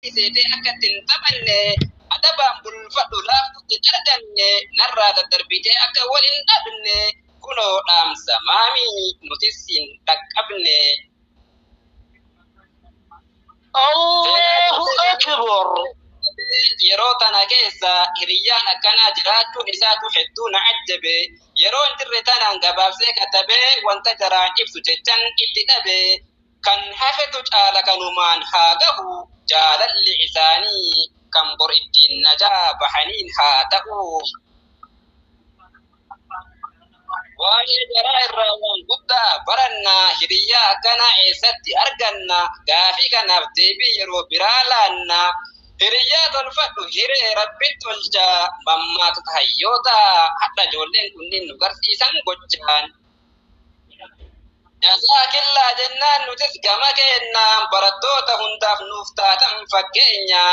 سيدي أكتن تبني أدبان بالفضل لا تترجني نرى تدربيتي أكول أبني كنو أمس مامي نتسين تكبني الله أكبر yeroo tana keessa hiriyyaan akkanaa jiraachuu isaatu hedduu na ajjabe yeroo intirre tanaan gabaabsee katabee wanta jaraan ibsu jechan itti dhabe kan hafetu caala kanumaan haa gahu jaalalli isaanii kan bor ittiin najaa bahaniin haa ta'u waa'ee jaraa irraa waan guddaa barannaa hiriyyaa akkanaa eessatti arganna gaafii kanaaf deebii yeroo biraa laanna Hiriyaa tolfadhu hiree rabbi tolcha mammaatota hayyoota hadha ijoolleen kunniin nu garsiisan gochaan. Jazaakillaa jennaan nutis gama kennaan barattoota hundaaf nuuf taatan fakkeenya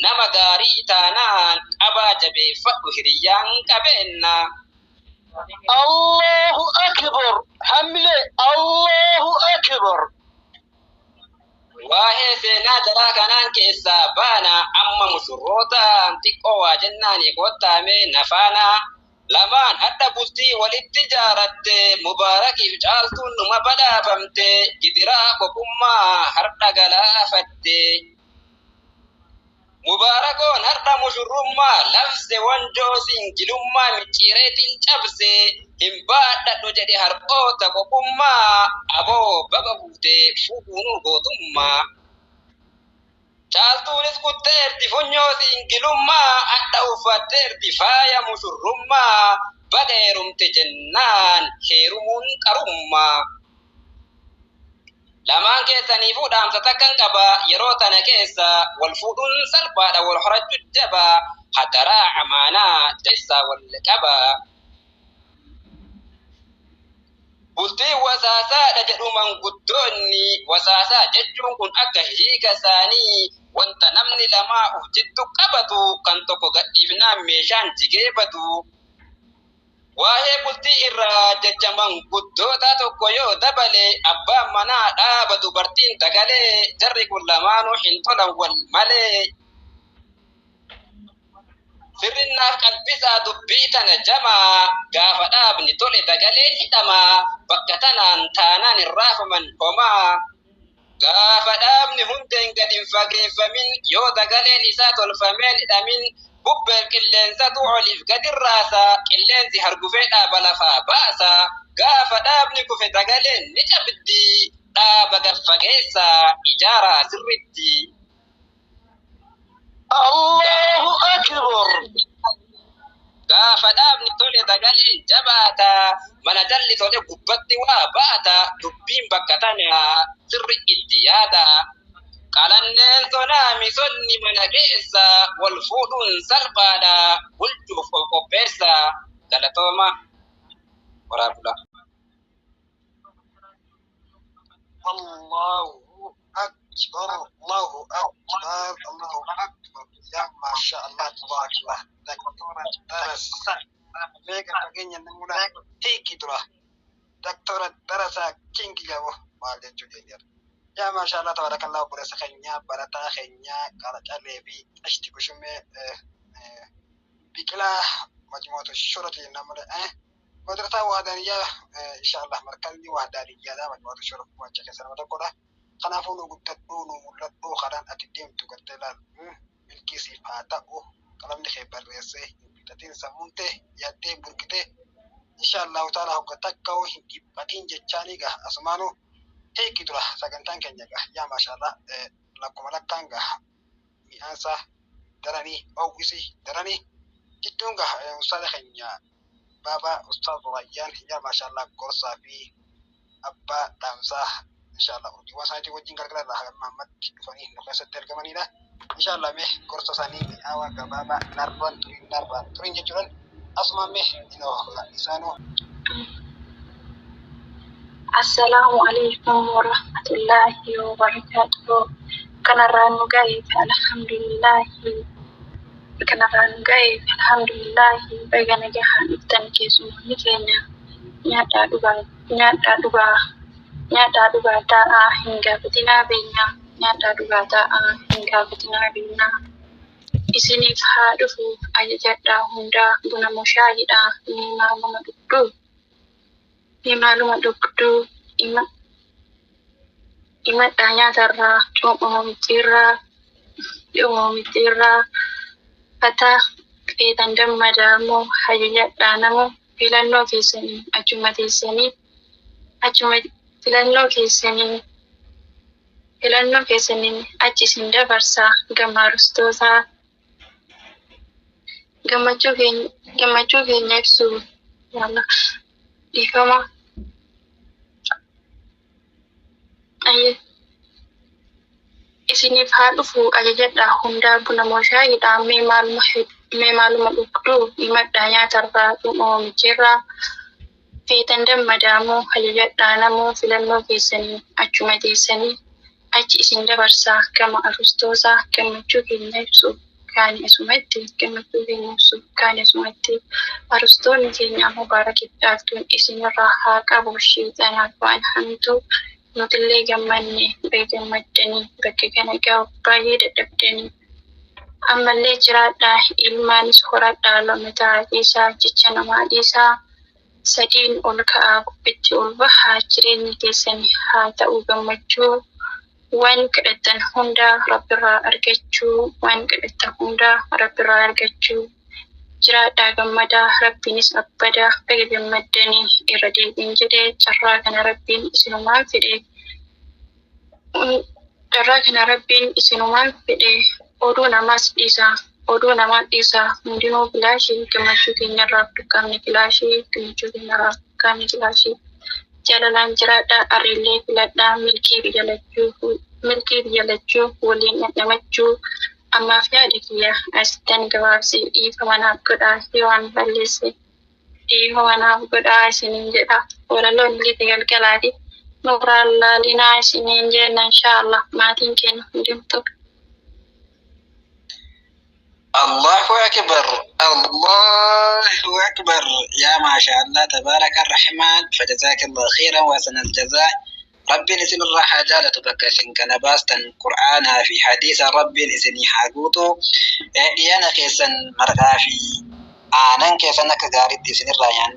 nama gaarii taanaan qabaa jabeeffadhu hiriyaan qabeenna. Allahu Akbar hamle Allahu Akbar. Waa'ee seenaa jaraa kanaan keessaa baana amma mushurroota xiqqoo waa jennaanii kottaamee nafaana lamaan hadda bultii walitti jaaratte mubaarakiif caaltuun numa badhaafamte gidiraa kokummaa har'a galaafatte. Mubaarakoon har'a mushurrummaa labse wanjoo singilummaa micciireetiin cabse hin baadhadhu jedhe harqoota kokummaa aboo baga buutee fuudhuunuu gootummaa. Caaltuunis kutteerti funyoo singilummaa hadha uffatteerti faaya mushurrummaa baga heerumte jennaan heerumuun qarummaa. Lamaan keessaniifuu dhaamsa takkan qaba yeroo tana keessa wal fuudhuun salphaadha wal horachuu jaba hadaraa amaanaa keessaa wal qaba. Bultii wasaasaadha jedhu manguddoonni wasaasaa jechuun kun akka hiika isaanii wanta namni lamaa uf jiddu qabatu kan tokko gadhiifnaan meeshaan jigeebatu. Waa'ee bultii irraa jecha manguddoota tokko yoo dabale abbaan manaa dhaaba dubartiin dagalee jarri kun lamaanuu hin tolan wal malee. Sirrinnaaf qalbisaa dubbii tana jamaa gaafa dhaabni tole dagaleen hidhamaa bakka tanaan taanaan hin raafaman homaa. Gaafa dhaabni hundeen gad hin fageeffamin yoo dagaleen isaa tolfameen hidhamin bubbeen qilleensatu oliif gadi raasa qilleensi hargufee dhaaba lafaa baasa gaafa dhaabni kufe dagaleen ni cabdi dhaaba gad fageessa ijaaraa sirritti. Allahu Akbar. Gaafa dhaabni tole dagaleen jabaata mana jalli tole gubbatti waa baata dubbiin bakka tana sirri itti yaada. Qalanneen sonaa misonni mana keessa wal fuudhuun salphaadha bulchuuf ol qopheessa galatooma waraabula. Allahu Akbar Allahu Akbar Allahu Akbar ya masya Allah tabarakallah. Doktora darasa mega paginya namuna tiki dura. Doktora darasa kingi gawo maal jechuudha. Ya masya Allah tabarakallah burasa keenya barataa keenya qara caleefi ashti kushume biqilaa majmuutu shurati namada madrasa wahdaniya inshallah markalni wahdaniyada majmuutu shurati wacha keessa tokkodha. Kanaafuu nu guddadhu nu mul'adhu karaan ati deemtu garteelaan milkiisiif haa ta'u qalamni kee barreessee hin fixatiin sammuun ta'e yaaddee burkitee inshallah taala hogga takka hin dhiphatiin jechaanii gaa asumaanuu heeki dura sagantaan keenya gaa yaa maashaallah lakkuma lakkaan gaa mi'aansa daranii oowwisi daranii jidduun gaa ustaada keenya baaba ustaad Rayyaan yaa maashaallah gorsaa fi abbaa dhaamsaa inshallah urjiiwwan isaaniitii wajjin gargaarra Muhammad dhufanii nu keessatti argamanidha. Inshallah mee gorsa isaanii mi'aawaa gabaabaa narraan turiin jechuudhaan asuma mee isaanoo. Assalamu alaikum warahmatullahi wabarakatuh. Kanarraan nu gaheef alhamdulillahi baga nagahaan iftan keessummoonni keenya nyaadhaa dhugaataa hin gaafatinaa beenya nyaata dhugaataa hin gaafatinaa binnaa. Isiniif haa dhufu ajajadhaa hundaa buna moshaayiidhaa ni maaluma dhugduu himadhaa nyaatarraa cuumamitiirraa fataa qeetan gammadaa moo ajajadhaa namoo filannoo keessanii achuma teessanii achi isin dabarsaa gammaarustootaa. Gammachuu keenya ibsuu dhiifama isiniif haa dhufu ajajadhaa hundaa buna moshaayiidhaa mee maaluma dhugduu himadhaa nyaatarraa cuumamichiirraa feetan gammadaa moo ajajadhaa namoo filannoo keessanii achuma teessanii achi isin dabarsaa gama arustoosaa. Gammachuu keenya ibsu kaani isumatti arustoonni keenya mubaarakidhaaftuun isinirraa haa qabu sheexanaaf waan hamtuu nutillee gammanne gammaddanii bakka kana gahu baay'ee dadhabdanii ammallee jiraadhaa ilmaanis horadhaa lamataa dhiisaa jecha namaa dhiisaa sadiin ol ka'aa gubbitti ol bahaa jireenyi keessanii haa ta'u gammachuu. Waan kadhatan hundaa rabbirraa argachuu jiraadhaa gammadaa rabbiinis abbadaa baga gammaddanii irra deebiin jedhee carraa kana rabbiin isinumaan fedhe oduu namaa dhiisaa hundinuu bilaashii gammachuu keenyarraa dukkaamni kilaashii jalalaan jiraadhaa ariillee filadhaa milkii biyya lachuu waliin dhandhamachuu ammaaf yaada kiyya asittan gabaabsee dhiifama naaf godhaa isiniin jedha. Walaloon illee galgalaati nurraan laalinaa isiniin jenna inshaallah maatiin keenya hundumtuu. الله أكبر يا ما شاء الله تبارك الرحمن فجزاك الله خيرا وحسن الجزاء. ربي نسن الراحة جالة بكسن كنباستن قرآن في حديث ربي نسني حاقوتو ديانا كيسن مرغافي آنان كيسن كغارد دي سن الرايان